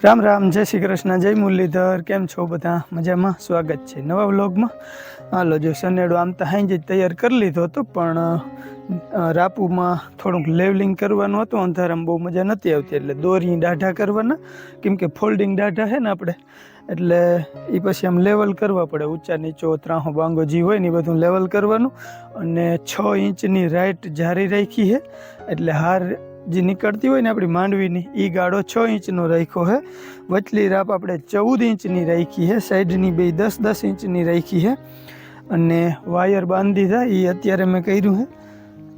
राम राम, जय श्री कृष्ण, जय मुरलीधर। केम छो बधा? मजामां? स्वागत है नवा व्लॉगमां। हालो जो सनेडो आम तो हांजे तैयार कर लीधो हतो, पण रापूमां थोड़ुंक लेवलिंग करवानुं हतुं। अंधारामां बहु मजा नथी आवती એટલે દોરી દાઢા કરવાના, કેમ કે ફોલ્ડિંગ દાઢા હે ને આપણે, એટલે એ પછી આમ લેવલ કરવા પડે. ઊંચા નીચો ત્રાહો બાંગો જે હોય ને એ બધું લેવલ કરવાનું. અને 6 ઇંચની રાઈટ જારી રાખી છે, એટલે હાર જે નીકળતી હોય ને આપણી માંડવીની એ ગાળો 6 ઇંચનો રાખ્યો છે. વચલી રાપ આપણે 14 ઇંચની રાખી છે, સાઈડની બે 10-10 ઇંચની રાખી છે. અને વાયર બાંધી દીધા, એ અત્યારે મેં કર્યું છે.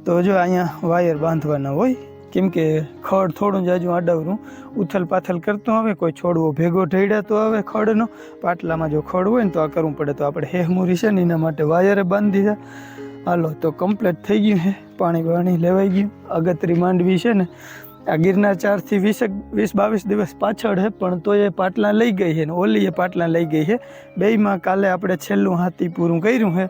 તો જો અહીંયા વાયર બાંધવાના હોય, કેમ કે ખડ થોડું જાજુ આડવરું ઉથલ પાથલ કરતો આવે, કોઈ છોડવો ભેગો ઢળ્યાતો આવે ખડનો. પાટલામાં જો ખડ હોય ને તો આ કરવું પડે, તો આપણે હેહમુરી છે ને એના માટે વાયરે બાંધી દીધા. હાલો તો કમ્પ્લીટ થઈ ગયું છે, પાણી લેવાઈ ગયું. અગતરી માંડવી છે ને આ ગિરનાર 4 થી 20-22 દિવસ પાછળ છે, પણ તો એ પાટલા લઈ ગઈ છે ને ઓલી એ પાટલા લઈ ગઈ છે. બેયમાં કાલે આપણે છેલ્લું હાથી પૂરું કર્યું છે.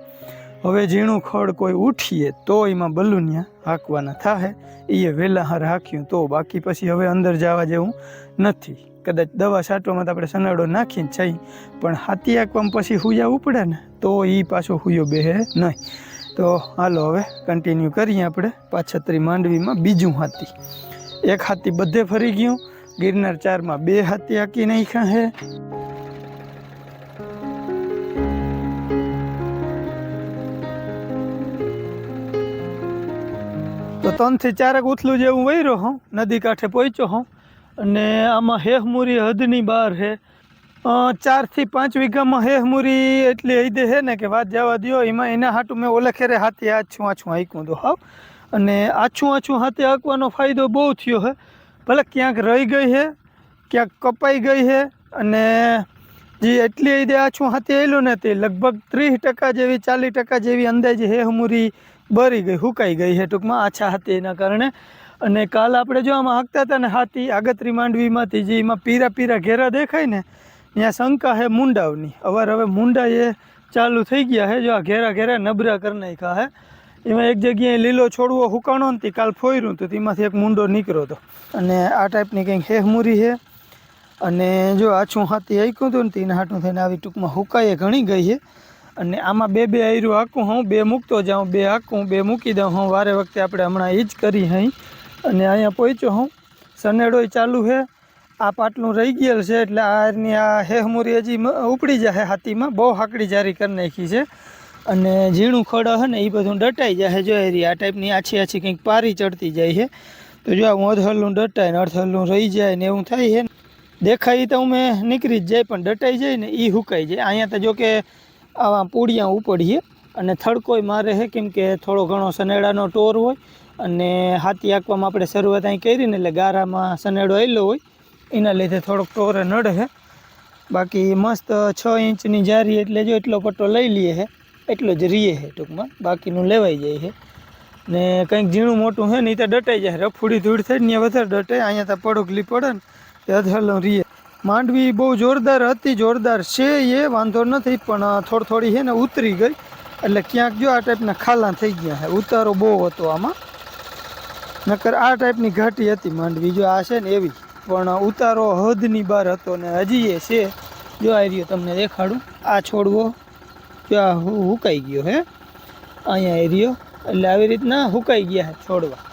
હવે ઝીણું ખડ કોઈ ઉઠીએ તો એમાં બલૂનિયા હાંકવાના થાય, એ વહેલા હાર હાંક્યું તો. બાકી પછી હવે અંદર જવા જેવું નથી. કદાચ દવા છાંટવામાં તો આપણે સનાડો નાખીને જઈ, પણ હાથી હાંકવામાં પછી હુયા ઉપડે ને તો એ પાછો હુયો બેહે નહીં. તો હાલો હવે કન્ટિન્યુ કરીએ આપણે પાછતરી માંડવીમાં બીજું હાથી. એક હાથી બધે ફરી ગયું. ગિરનાર 4માં 2 હાથી હાંકી નાખ્યા છે. તો 3 થી 4 ઉથલું જેવું વૈરો હોઉં, નદી કાંઠે પહોંચ્યો હોઉં. અને આમાં હેહમુરી હદની બહાર છે. 4 થી 5 વીઘામાં હેહમુરી એટલી હૈદે છે ને કે વાત જવા દો. એમાં એના હાટું મેં ઓલે ખેરે હાથી આછું હાંક્યું તો હાવ. અને આછું હાથી હાંકવાનો ફાયદો બહુ થયો છે. ભલે ક્યાંક રહી ગઈ છે, ક્યાંક કપાઈ ગઈ છે. અને જે એટલી હૈદે આછું હાથી આવેલું ને તે લગભગ 30% જેવી 40% જેવી અંદાજે હેહમુરી બરી ગઈ, હુકાઈ ગઈ છે ટૂંકમાં આછા હાથી એના કારણે. અને કાલ આપણે જો આમાં હાંકતા હતા ને હાથી આગતરી માંડવીમાંથી, જે એમાં પીરા ઘેરા દેખાય ને ત્યાં શંકા છે મુંડાવની. હવે મુંડા એ ચાલુ થઈ ગયા છે. જો આ ઘેરા નબરા કરી નાખ્યા છે. એમાં એક જગ્યાએ લીલો છોડવો હુકાણો ને કાલ ફોર્યું તો તેમાંથી એક મુંડો નીકળ્યો હતો. અને આ ટાઈપની કંઈક હેહમુરી છે. અને જો આછું હાથી હાંક્યું હતું ને તેના હાટું થઈને આવી ટૂંકમાં હુકાઈએ ઘણી ગઈ છે. અને આમાં 2 આયરું હાંકું હું, 2 મૂકતો જાઉં, 2 હાંકું, 2 મૂકી દઉં હું. વારે વખતે આપણે હમણાં એ જ કરી અહીં. અને અહીંયા પહોંચ્યો હું, સનેડોય ચાલુ છે. આ પાટલું રહી ગયેલ છે, એટલે આ હેહમુરી હજી ઉપડી જાય હાથીમાં. બહુ હાકડી જારી કરી નાખી છે. અને ઝીણું ખડ છે ને એ બધું ડટાઈ જાય. જો આ ટાઈપની આછી કંઈક પારી ચડતી જાય છે. તો જો હું અધહરલું ડટાય ને અડધરલું રહી જાય ને એવું થાય છે. દેખાય તો મેં નીકળી જ જાય, પણ ડટાઈ જાય ને એ હુકાઈ જાય. અહીંયા તો જો કે આવા પૂડિયા ઉપડીએ અને થડકોય મારે છે, કેમ કે થોડો ઘણો સનેડાનો ટોર હોય. અને હાથી હાંકવામાં આપણે શરૂઆત અહીં કરી ને એટલે ગારામાં સનેડો આવેલો હોય, એના લીધે થોડોક ટોરે નડે છે. બાકી મસ્ત 6 ઇંચની જારી, એટલે જો એટલો પટ્ટો લઈ લઈએ છે એટલો જ રીએ છે ટૂંકમાં. બાકીનું લેવાઈ જાય છે. ને કંઈક ઝીણું મોટું છે ને એ તો ડટાઈ જાય. રફુડી ધૂળ થાય ને વધારે ડટાય. અહીંયા તો પડોગલી પડે ને તે અધહરલું રીએ. માંડવી બહુ જોરદાર હતી, જોરદાર છે એ વાંધો નથી, પણ થોડી છે ને ઉતરી ગઈ. એટલે ક્યાંક જો આ ટાઈપના ખાલા થઈ ગયા છે. ઉતારો બહુ હતો આમાં, નકર આ ટાઈપની ઘાટી હતી માંડવી. જો આ છે ને એવી, પણ ઉતારો હદની બહાર હતો. ને હજી એ છે. જો આ રહ્યો તમને દેખાડું, આ છોડવો જો આ હુકાઈ ગયો હે. અહીંયા એ રહ્યો, એટલે આવી રીતના હુકાઈ ગયા છે છોડવા.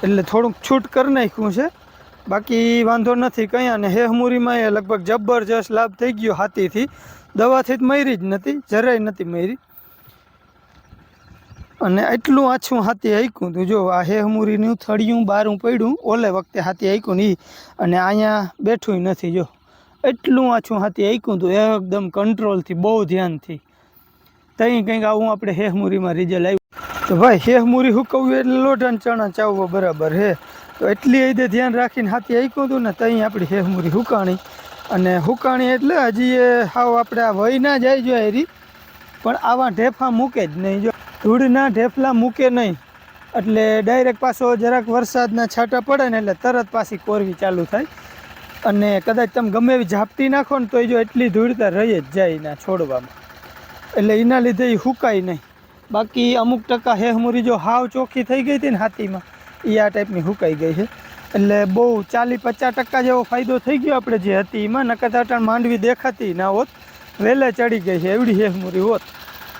એટલે થોડુંક છૂટ કરી નાખ્યું છે, બાકી વાંધો નથી કંઈ. અને હેહમુરીમાં એ લગભગ જબરજસ્ત લાભ થઈ ગયો હાથીથી. દવાથી જ મરી જ નથી, જરાય નથી મરી. અને એટલું આછું હાથી હાંક્યું હતું. જો આ હેહમુરીનું થળિયું બારું પડ્યું ઓલે વખતે હાથી હાંક્યું ને એ, અને અહીંયા બેઠું નથી. જો એટલું આછું હાથી હાંક્યું હતું, એકદમ કંટ્રોલથી, બહુ ધ્યાનથી. ત્યાં કંઈક આવું આપણે હેહમુરીમાં રિઝલ્ટ આવ્યું. તો ભાઈ હેહમુરી હુકવવી એટલે લોઢાને ચણા ચાવવો બરાબર હે. તો એટલી હદે ધ્યાન રાખીને હાથી હાંક્યું હતું ને ત્યાં આપણી હેહમુરી હુકાણી. અને હુકાણી એટલે હજી એ હાવ આપણે આ વહી ના જાય જો એરી, પણ આવા ઢેફા મૂકે જ નહીં. જો ધૂળના ઢેફલા મૂકે નહીં, એટલે ડાયરેક્ટ પાછો જરાક વરસાદના છાંટા પડે ને એટલે તરત પાછી કોરવી ચાલુ થાય. અને કદાચ તમે ગમે એવી ઝાપટી નાખો ને તો જો એટલી ધૂળતા રહી જ જાય એના છોડવામાં. એટલે એના લીધે એ હુકાય નહીં. બાકી અમુક ટકા હેહમુરી જો હાવ ચોખ્ખી થઈ ગઈ હતી ને હાથીમાં, એ આ ટાઈપની હુકાઈ ગઈ છે. એટલે બહુ 40-50% જેવો ફાયદો થઈ ગયો આપણે જે હતી એમાં. નકર અટાણ માંડવી દેખાતી ના હોત, વહેલા ચડી ગઈ છે એવડી હેહમૂરી હોત.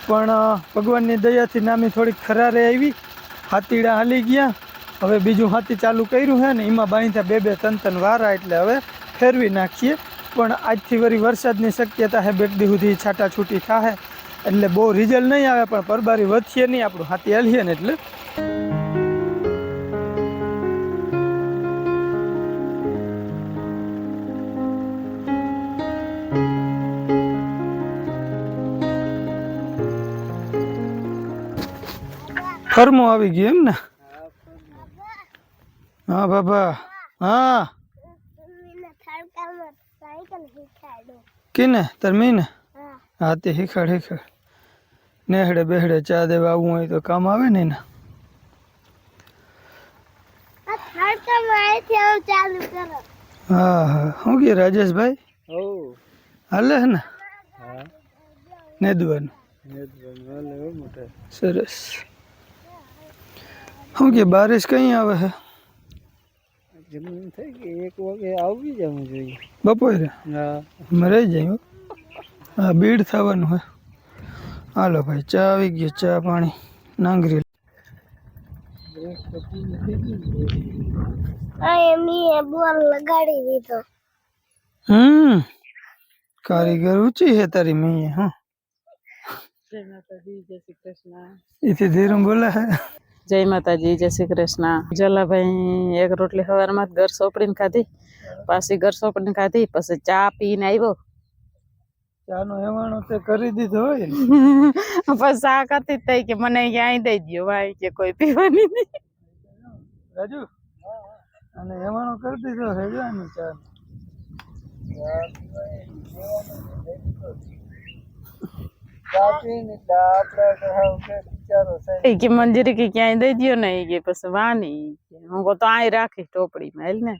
પણ ભગવાનની દયાથી નામી થોડીક ખરારે આવી, હાથીડા હાલી ગયા. હવે બીજું હાથી ચાલુ કર્યું છે ને એમાં બાંધ્યા 2-3 વારા, એટલે હવે ફેરવી નાખીએ. પણ આજથી વળી વરસાદની શક્યતા છે, 2 દી સુધી છાટા છૂટી થાય, એટલે બહુ રિઝલ્ટ નહીં આવે, પણ પરબારી વધશે નહીં, આપણું હાથી હાલીએ ને એટલે. ફરમો આવી ગયો એમ ને? હા બાબા. હા કિને તરમીને? હા તે શીખાડ. નેહડે બેહડે ચા દેવા આવવું હોય તો કામ આવે ને એના. હા હા. શું કે રાજેશભાઈ? હાલે હે ને? નેદવાનું સરસ. શું કે બારિશ કઈ આવે છે? જમીન થઈ ગઈ 1 વાગે આવી જવું જોઈએ બપોરે. હા મરાઈ જાય. હા બીડ થવાનું હે. હાલો ભાઈ ચા આવી ગઈ, ચા પાણી નાંગરી. બોલ લગાડી દીધો. કારીગર ઊંચી હે તારી મી. હા જય માતાજી, જય શ્રી કૃષ્ણ. એથી ધીરું બોલે હે. જય માતાજી, જય શ્રી કૃષ્ણ. જલાભાઈ 1 રોટલી સવારમાં ઘર સોપડીને ખાધી, પાછી ઘર સોપડીને ખાધી, પછી ચા પીને આવ્યો. ચા નો હેવાણો તે કરી દીધો હોય ને. પછી ચા કરતી તઈ કે મને અહીંયા દઈ દો ભાઈ, કે કોઈ પીવાની નહીં. રાજુ અને હેવાણો કરી દીધો હે જાની ચા. કે મંજરી કે ક્યાંય દઈ દો ને, કે પછી વાની હું તો આય રાખી ટોપડીમાં હેલ ને.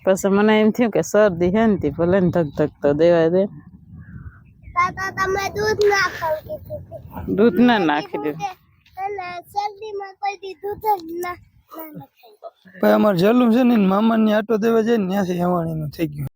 પછી મને એમ થયું કે શરદી હે ને ભલે ને ધક ધક તો દેવાય દે. તમે દૂધ નાખો કીધું. દૂધ ના નાખી દે. શરદીમાં કોઈ દી દૂધ જ ના નખાય. ભાઈ અમારે જલું છે ને મામાની આટો દેવા જાય ને ત્યાંથી હેવાણીનું થઈ ગયું.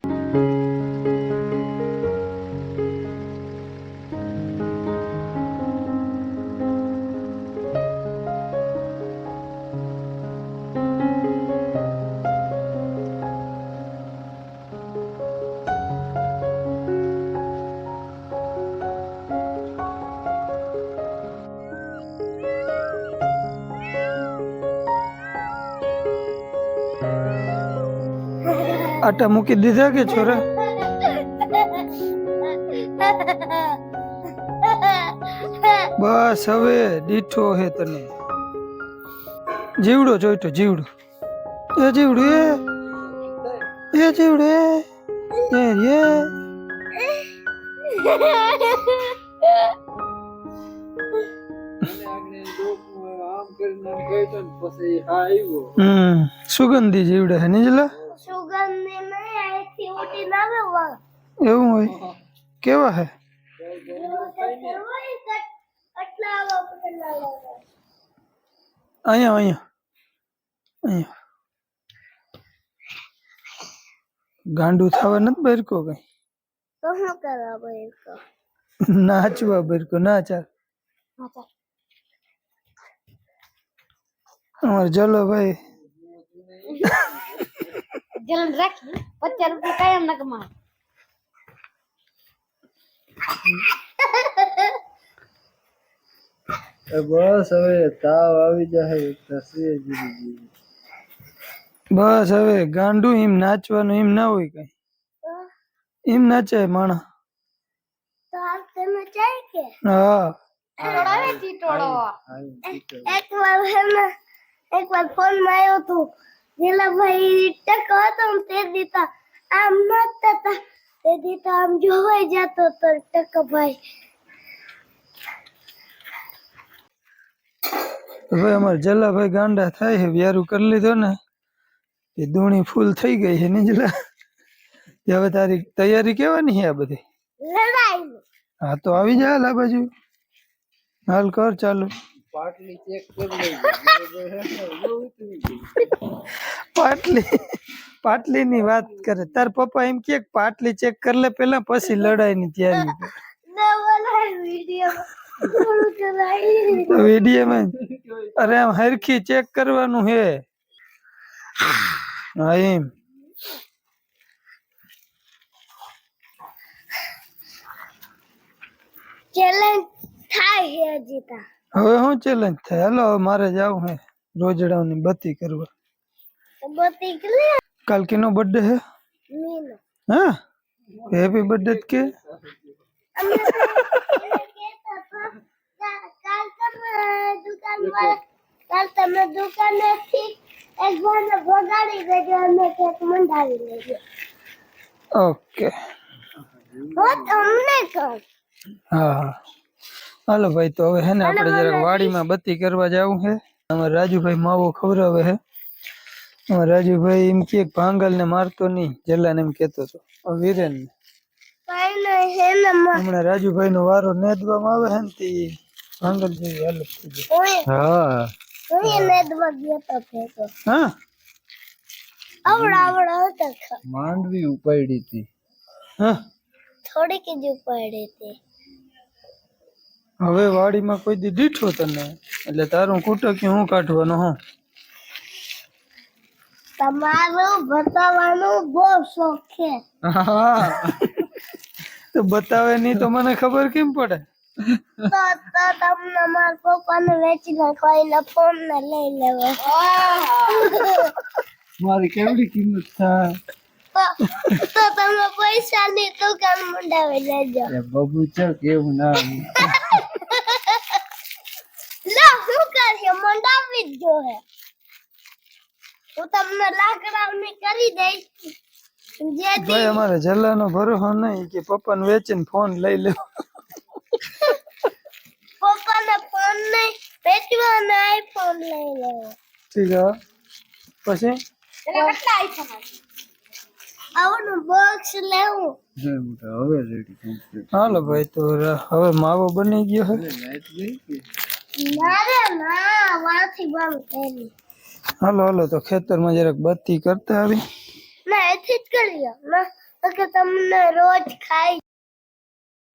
આટા મૂકી દીધા કે છોરા? બસ હવે દીઠો હે તને. જીવડો જોઈતો જીવડો. એ જીવડું એ જીવડું એ સુગંધી જીવડે હે નીજલા. સુગંધી નહીં આથી ઉડી ના આવે. એવું હોય? કેવા હે? અહીંયા ગાંડું થવા નથી બરકો કઈ? તો શું કરવા બરકો? નાચવા બરકો. ના ચાલ અમારે ચલો ભાઈ. જલન રાખી 50 રૂપિયા કાયમ ના કમા. બસ હવે તાવ આવી જાય. બસ હવે ગાંડું એમ નાચવાનું એમ ના હોય કઈ. એમ નાચાય માણા. તો આ તમે ચાય કે? હા થોડાવે ચીટોડો. એક વાર ફોન માં આવ્યો તો નીલાભાઈ ટકો હતો તે દીતા આમ નતા તે દીતા આમ જોવાઈ જતો તો ટકો ભાઈ. ભાઈ અમારે જલાભાઈ ગાંડા થાય છે, વ્યારું કરી લીધો ને એ દોણી ફૂલ થઈ ગઈ છે નીજલા. હવે તારી તૈયારી કેવાની છે આ બધી? લડાઈ. હા તો આવી જા આ બાજુ. હાલ કર ચાલુ. પાટલી ની વાત કરે. તાર પપ્પા એમ કે પાટલી ચેક કરી લે પેલા, પછી લડાઈ ની તૈયારી કર. વિડીયો માં અરે આમ હરખી ચેક કરવાનું હે. હા એમ. ચેલેન્જ થાય હે જીતા. હવે શું ચેલેન્જ થાય? હાલો હવે મારે જાવું હે રોજડાની બત્તી કરવા. બત્તી ક્લિયર કાલ કેનો બર્થડે હે? મીનો હા, હેપી બર્થડે કે. અમે કહેતા હતા કાલ તમે દુકાનેથી એક ભાઈને ભગાડી દેજો અને કેક મંડાવી લેજો. ઓકે. હો તમને કહું. હા હા હાલો ભાઈ, તો હવે હે ને આપણે જરાક વાડીમાં બત્તી કરવા જાવું છે. અમારે રાજુભાઈ માવો ખવડાવે હે. અમારે રાજુભાઈ એમ કે ભાંગલ ને મારતો નહીં, જલાને એમ કેતો હતો વીરેન ને. કઈ નહીં હે ને હમણાં રાજુભાઈ નો વારો નેદવામાં આવે હે ને તી ભાંગલ જેવી હાલત થઈ ગઈ. હા હું નેદવા ગયો તો ફેંકો. હા આવડા હતા. માંડવી ઉપાડી હતી. હા થોડીક જ ઉપાડી હતી. હવે વાડીમાં કોઈ દી દીઠો તને એટલે તારું કુટકી હું કાઢવાનો હું. તમારું બતાવવાનું બહુ શોખ છે. હા તો બતાવે નહીં તો મને ખબર કેમ પડે? તો તમને મારા પપ્પાને વેચી નાખો, એના ફોન ને લઈ લેવા. મારી કેવડી કિંમત થાય? તો તમે પૈસાની દુકાન મંડાવી લેજો. બબુ છે કેવું ના લા શું કરીએ, મંડાવી જ જોહે. હું તમને લાકડાની કરી દઈશ. ભાઈ અમારે જલ્લાનો ભરોસો નહીં કે પપ્પાને વેચીને ફોન લઈ લેવો. પપ્પાને ફોન નહીં વેચવા અને આઈફોન લઈ લેવો. ઠીક હે પછી કેટલા આઈફોન આવનું બોક્સ લેવું. હવે રેડી. હાલો ભાઈ, તો હવે માવો બની ગયો હે. ના રે ના, વાથી બંધ કરી. હાલો હાલો તો ખેતરમાં જરાક બત્તી કરતા આવી. ના એથી જ કરી લો ના, તો કે તમને રોજ ખાઈ